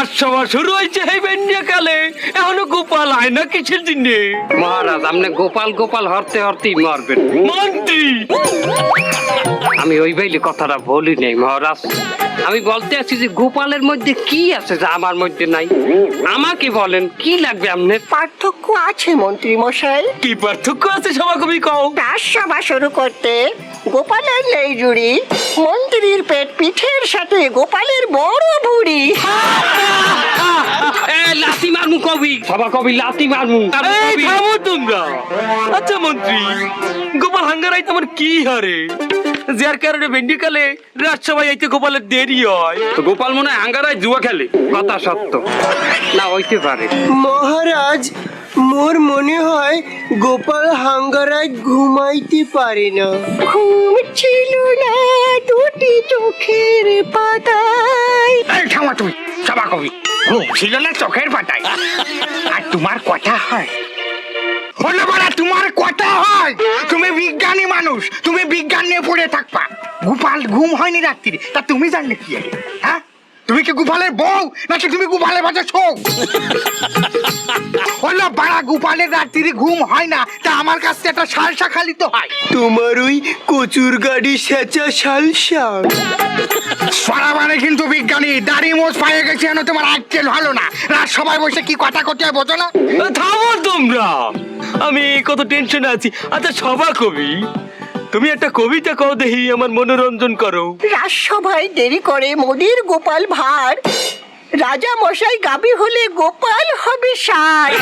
রাজসভা শুরু হয়েছে এই বেন্যাকালে, এখনো গোপাল আয় না কিসের দিনে? মহারাজ আপনি গোপাল গোপাল হরতে হরতেই মরবেন। মন্ত্রী আমি ওই বাইলে কথাটা বলি নাই মহারাজ, আমি বলতে আছি যে গোপালের মধ্যে কি আছে যা আমার মধ্যে নাই? আমাকে বলেন কি লাগবে আপনার? পার্থক্য আছে মন্ত্রী মশাই। কি পার্থক্য আছে সভাকবি কও? রাজসভা শুরু করতে গোপালের নেই জুড়ি, মন্ত্রীর পেট পিঠের সাথে গোপালের বড় ভুড়ি। লাথি মারমু কবি, সভা কবি লাথি মারমু। এই থামো তোমরা। আচ্ছা মন্ত্রী, গোপাল হাঙ্গারাই তোমার কি হারে যার কারণে বেন্ডিকালে রাজসভায় আইতে গোপালের দেরি হয়? তো গোপাল মনে হয় আঙ্গারায় জুয়া খেলে। কথা সত্য না হইতে পারে মহারাজ, মোর মনে হয় গোপাল হাঙ্গারায় ঘুমাইতে পারে না। ঘুম ছিল না দুটি চোখের পাতায়। এই থামো তুমি সভা কবি, ঘুম ছিল না চোখের পাতায়, আর তোমার কথা হয় হলো বলা, তোমার কথা হয়। তুমি বিজ্ঞানী মানুষ, তুমি বিজ্ঞান নিয়ে পড়ে থাকবা। গোপাল ঘুম হয়নি রাত্রি, তা তুমি জানলে কি আরে? হ্যাঁ, তুমি কি গোপালের বউ নাকি তুমি গোপালের বাজা ছোক? হলো বাড়া, গোপালের রাত্রি ঘুম হয় না, তা আমার কাছে একটা সালসা খালি তো হয়। তোমার ওই কচুর গাড়ি সেচা সালসা। সারা মানে কিন্তু বিজ্ঞানী দাড়ি মোজ পায়ে গেছে, যেন তোমার আজকেল হলো না। রাত সবাই বসে কি কথা করতে হয় বোঝো না? থামো তোমরা, আমি কত টেনশনে আছি। আচ্ছা সভাকবি, তুমি একটা কবিতা কও দেখি, আমার মনোরঞ্জন করো। রাজসভায় দেরি করে মোদির গোপাল ভার, রাজা মশাই গাবি হলে গোপাল হবে ষাঁড়।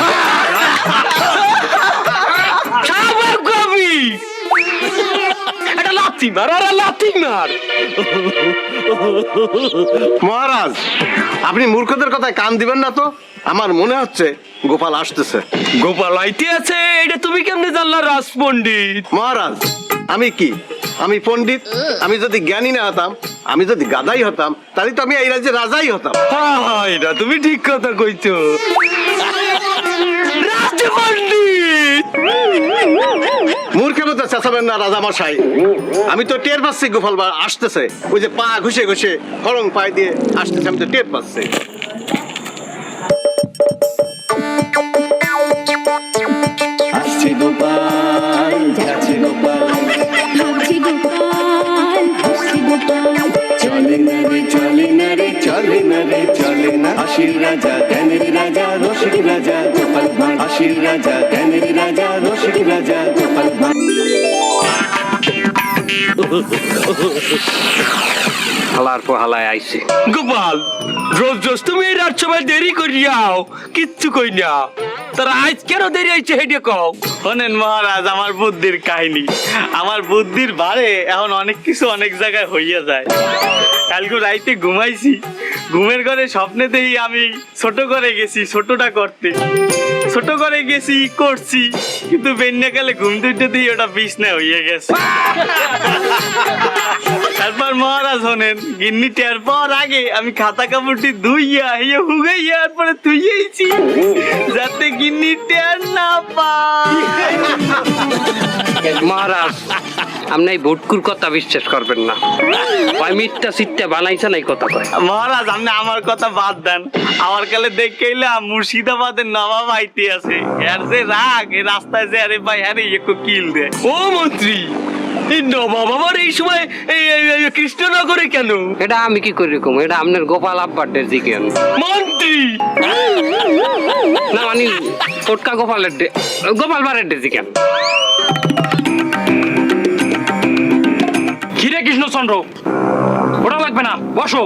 সভাকবি একটা লাথি মার, আর লাথি মার। মহারাজ, আপনি মূর্খদের কথায় কান দিবেন না তো। আমার মনে হচ্ছে গোপাল আসতেছে। গোপাল আইতে আছে, এটা তুমি কেমনে জানলা রাজ পণ্ডিত? মহারাজ, আমি কি, আমি পণ্ডিত? আমি যদি জ্ঞানী না হতাম, আমি যদি গাদাই হতাম, তাহলে তো আমি এই রাজ্যে রাজাই হতাম। হ্যাঁ, এটা তুমি ঠিক কথা কইছো। রাজ পণ্ডিত মূর্খের মতো চেঁচাবেন না রাজা মশাই। আমি তো টের পাচ্ছি গোপাল আসতেছে। ওই যে পা ঘুষে ঘুষে খড়ং পায়ে দিয়ে আসতেছে, আমি তো টের পাচ্ছি। আসছে গোপাল, যাচ্ছে গোপাল, ভাবছে গোপাল, হাসছে গোপাল। চলে না রে, চলে না রে, চলে না রে, চলে না। হাসির রাজা, জ্ঞানের রাজা, রসিক রাজা গোপাল ভাঁড়। হাসির রাজা, জ্ঞানের রাজা, রসিক রাজা গোপাল ভাঁড়। হালার পোহালায় আইছে। গোপাল, রোজ রোজ তুমি এই রাজসভায় দেরি করিয়াও, কিচ্ছু কই না। তার আজ কেন দেরি হয়েছে হেঁটে কও? শোনেন মহারাজ, আমার বুদ্ধির কাহিনী, আমার বুদ্ধির বারে এখন অনেক কিছু অনেক জায়গায় হইয়া যায়। কালকে রাইতে ঘুমাইছি, ঘুমের ঘরে স্বপ্নেতেই আমি ছোট করে গেছি, ছোটটা করতে ছোট করে গেছি করছি, কিন্তু বেন্যাকালে ঘুম দুইটাতেই ওটা বিছনায় হইয়া গেছে। তারপর মহারাজ শোনেন, গিন্নি টের পাওয়ার আগে আমি খাতা কাপড়টি ধুইয়া হিয়া হুগাইয়া পরে ধুইয়েছি, যাতে গিন্নি টের না পায়। মহারাজ, আপনি এই ভুটকুর কথা বিশ্বাস করবেন না। ওই মিথ্যা সিটটা বানাইছে না এই কথা কয়। মহারাজ আপনি আমার কথা বাদ দেন, আমার কালে দেখেইলাম মুর্শিদাবাদের নবাব আইতে আছে, এর যে রাগ, এই রাস্তায় যে আরে ভাই আরে একটু কিল দেয়। ও মন্ত্রী, এই নবাব আবার এই সময় এই কৃষ্ণনগরে কেন? এটা আমি কি করি কম, এটা আপনার গোপাল আব্বার জিজ্ঞেন। মন্ত্রী না মানে টোটকা গোপালের গোপাল বারের জিজ্ঞেন। ঘিরে কৃষ্ণচন্দ্র, ওটা লাগবে না, বসো।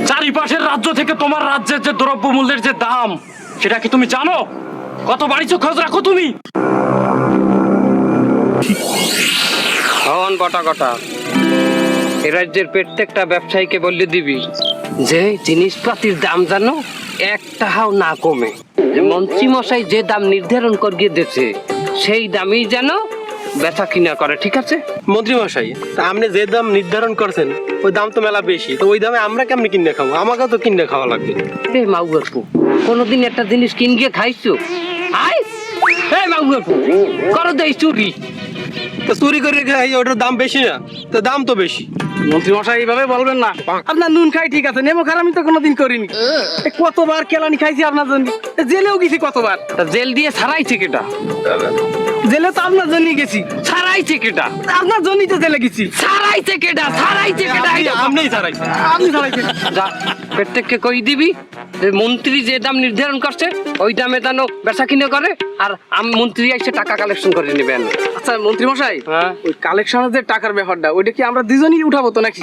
চারিপাশের রাজ্য থেকে তোমার রাজ্যের যে দ্রব্যমূল্যের যে দাম, সেটা কি তুমি জানো? কত বাড়িছো খোঁজ রাখো তুমি? হন বটা কটা, এ রাজ্যের প্রত্যেকটা ব্যবসায়ীকে বললে দিবি যে জিনিসপাতির দাম জানো এক টাকাও না কমে। যে মন্ত্রী মশাই যে দাম নির্ধারণ করিয়ে দিয়েছে সেই দামই যেন বেচা কিনা করে, ঠিক আছে? মন্ত্রী মশাই, তা আপনি যে দাম নির্ধারণ করছেন ওই দাম তো মেলা বেশি, তো ওই দামে আমরা কেমনি কিনে খাবো? আমাকেও তো কিনে খাওয়া লাগবে। রে মাউগরপু, কোনোদিন একটা জিনিস কিন গিয়ে খাইছো? আয় হে মাউগরপু, করো দেই চুরি। তো চুরি করে খাই ওটার দাম বেশি না, তো দাম তো বেশি। মন্ত্রী মশাই এইভাবে বলবেন না। আপনার নুন খাই ঠিক আছে, নেমো খার আমি তো কোনোদিন করিনি। কতবার কেলানি খাইছি আপনার জন্য, জেলেও গেছি কতবার। তা জেল দিয়ে ছাড়াইছে কেটা? জেলে তো আপনার জন্যই গেছি, ছাড়াইছে কেটা? আপনার জন্যই তো জেলে গেছি। ছাড়াইছে কেটা? ছাড়াইছে কেটা? আপনিই ছাড়াইছেন। আপনি চালাইছেন। যা প্রত্যেককে কই দিবি যে মন্ত্রী যে দাম নির্ধারণ করছে ওই দামে যেন বেচা কিনে করে, আর মন্ত্রী এসে টাকা কালেকশন করে নেবেন। আচ্ছা মন্ত্রী মশাই, হ্যাঁ। ওই কালেকশনের যে টাকার ব্যাপারটা, ওইটা কি আমরা দুজনই উঠাবো তো নাকি?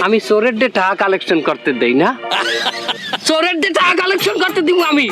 আমি চোরের ডে টাকা কালেকশন করতে দেই না, চোরের ডে টাকা কালেকশন করতে দিব আমি।